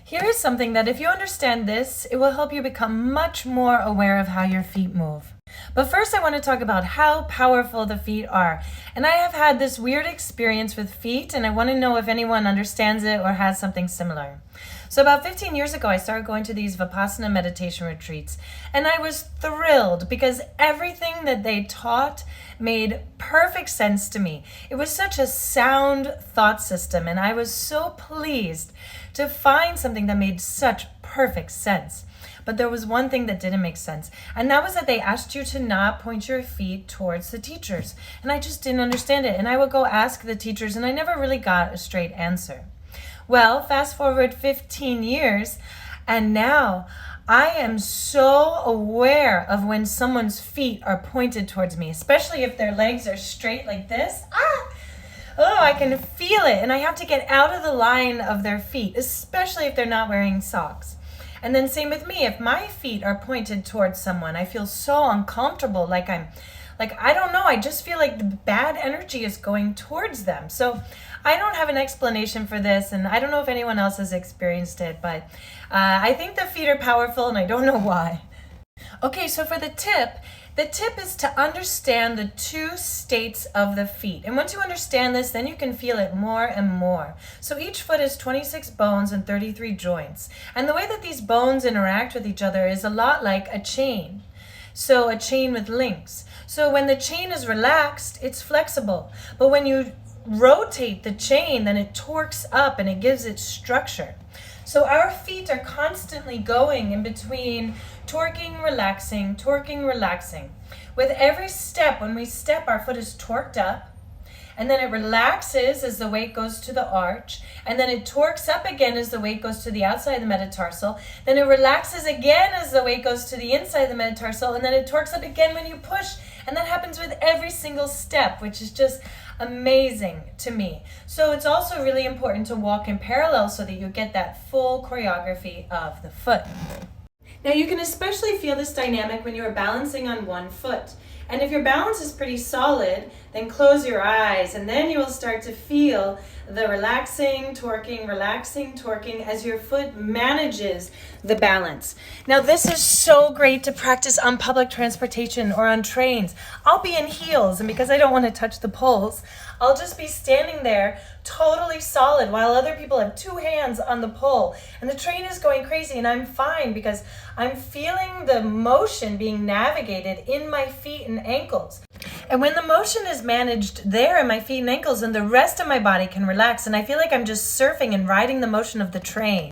Here is something that if you understand this, it will help you become much more aware of how your feet move. But first I want to talk about how powerful the feet are. And I have had this weird experience with feet, and I want to know if anyone understands it or has something similar. So about 15 years ago, I started going to these Vipassana meditation retreats, and I was thrilled because everything that they taught made perfect sense to me. It was such a sound thought system, and I was so pleased to find something that made such perfect sense. But there was one thing that didn't make sense, and that was that they asked you to not point your feet towards the teachers. And I just didn't understand it, and I would go ask the teachers, and I never really got a straight answer. Well, fast forward 15 years, and now I am so aware of when someone's feet are pointed towards me, especially if their legs are straight like this. Oh, I can feel it, and I have to get out of the line of their feet, especially if they're not wearing socks. And then same with me, if my feet are pointed towards someone, I feel so uncomfortable, I don't know, I just feel like the bad energy is going towards them. So I don't have an explanation for this, and I don't know if anyone else has experienced it, but I think the feet are powerful, and I don't know why. Okay, so for the tip is to understand the two states of the feet. And once you understand this, then you can feel it more and more. So each foot is 26 bones and 33 joints. And the way that these bones interact with each other is a lot like a chain. So a chain with links. So when the chain is relaxed, it's flexible. But when you rotate the chain, then it torques up and it gives it structure. So our feet are constantly going in between torquing, relaxing. With every step, when we step, our foot is torqued up, and then it relaxes as the weight goes to the arch, and then it torques up again as the weight goes to the outside of the metatarsal, then it relaxes again as the weight goes to the inside of the metatarsal, and then it torques up again when you push, and that happens with every single step, which is just amazing to me. So it's also really important to walk in parallel so that you get that full choreography of the foot. Now you can especially feel this dynamic when you are balancing on one foot. And if your balance is pretty solid, then close your eyes, and then you will start to feel the relaxing, torquing as your foot manages the balance. Now this is so great to practice on public transportation or on trains. I'll be in heels, and because I don't want to touch the poles, I'll just be standing there totally solid while other people have two hands on the pole. And the train is going crazy, and I'm fine because I'm feeling the motion being navigated in my feet and ankles. And when the motion is managed there in my feet and ankles, then the rest of my body can relax, and I feel like I'm just surfing and riding the motion of the train.